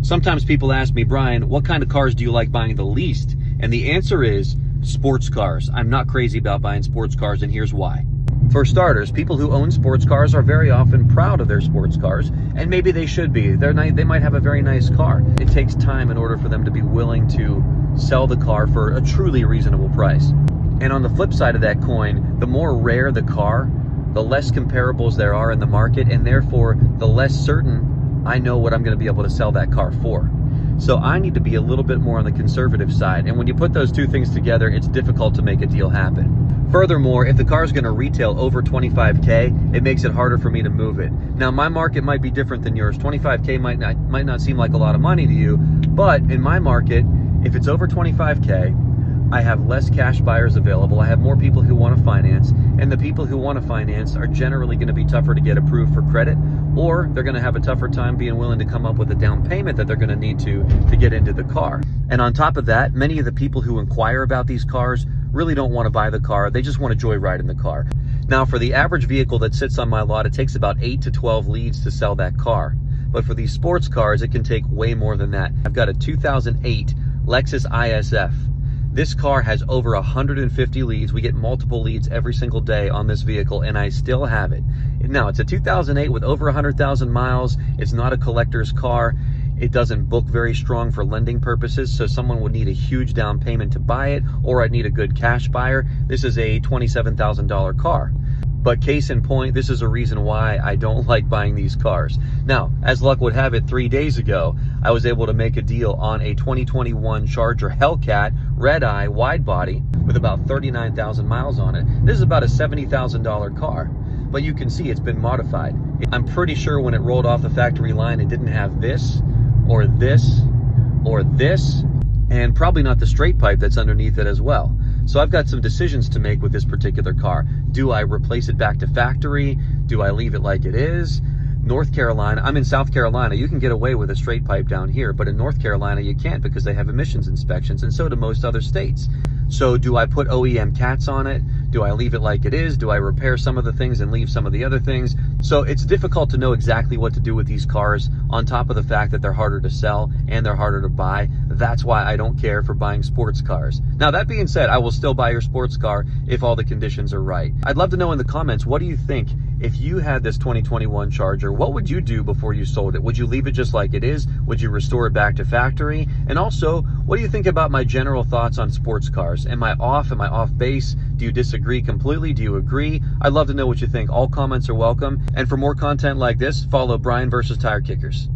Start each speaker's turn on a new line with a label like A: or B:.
A: Sometimes people ask me, Brian, what kind of cars do you like buying the least? And the answer is sports cars. I'm not crazy about buying sports cars, and here's why. For starters, people who own sports cars are very often proud of their sports cars, and maybe they should be. They might have a very nice car. It takes time in order for them to be willing to sell the car for a truly reasonable price. And on the flip side of that coin, the more rare the car, the less comparables there are in the market, and therefore the less certain I know what I'm going to be able to sell that car for. So I need to be a little bit more on the conservative side. And when you put those two things together, it's difficult to make a deal happen. Furthermore, if the car is going to retail over 25K, it makes it harder for me to move it. Now, my market might be different than yours. 25K might not seem like a lot of money to you, but in my market, if it's over 25K, I have less cash buyers available. I have more people who want to finance, and the people who want to finance are generally going to be tougher to get approved for credit, or they're going to have a tougher time being willing to come up with a down payment that they're going to need to get into the car. And on top of that, many of the people who inquire about these cars really don't want to buy the car. They just want to joyride in the car. Now, for the average vehicle that sits on my lot, it takes about 8 to 12 leads to sell that car. But for these sports cars, it can take way more than that. I've got a 2008 Lexus ISF. This car has over 150 leads. We get multiple leads every single day on this vehicle, and I still have it. Now, it's a 2008 with over 100,000 miles. It's not a collector's car. It doesn't book very strong for lending purposes, so someone would need a huge down payment to buy it, or I'd need a good cash buyer. This is a $27,000 car. But case in point, this is a reason why I don't like buying these cars. Now, as luck would have it, 3 days ago, I was able to make a deal on a 2021 Charger Hellcat red eye wide body with about 39,000 miles on it. This is about a $70,000 car, but you can see it's been modified. I'm pretty sure when it rolled off the factory line, it didn't have this, or this, or this, and probably not the straight pipe that's underneath it as well. So I've got some decisions to make with this particular car. Do I replace it back to factory? Do I leave it like it is? North Carolina, I'm in South Carolina. You can get away with a straight pipe down here, but in North Carolina you can't because they have emissions inspections, and so do most other states. So do I put OEM cats on it? Do I leave it like it is? Do I repair some of the things and leave some of the other things? So it's difficult to know exactly what to do with these cars, on top of the fact that they're harder to sell and they're harder to buy. That's why I don't care for buying sports cars. Now, that being said, I will still buy your sports car if all the conditions are right. I'd love to know in the comments, what do you think? If you had this 2021 Charger, what would you do before you sold it? Would you leave it just like it is? Would you restore it back to factory? And also, what do you think about my general thoughts on sports cars? Am I off? Am I off base? Do you disagree completely? Do you agree? I'd love to know what you think. All comments are welcome. And for more content like this, follow Brian versus Tire Kickers.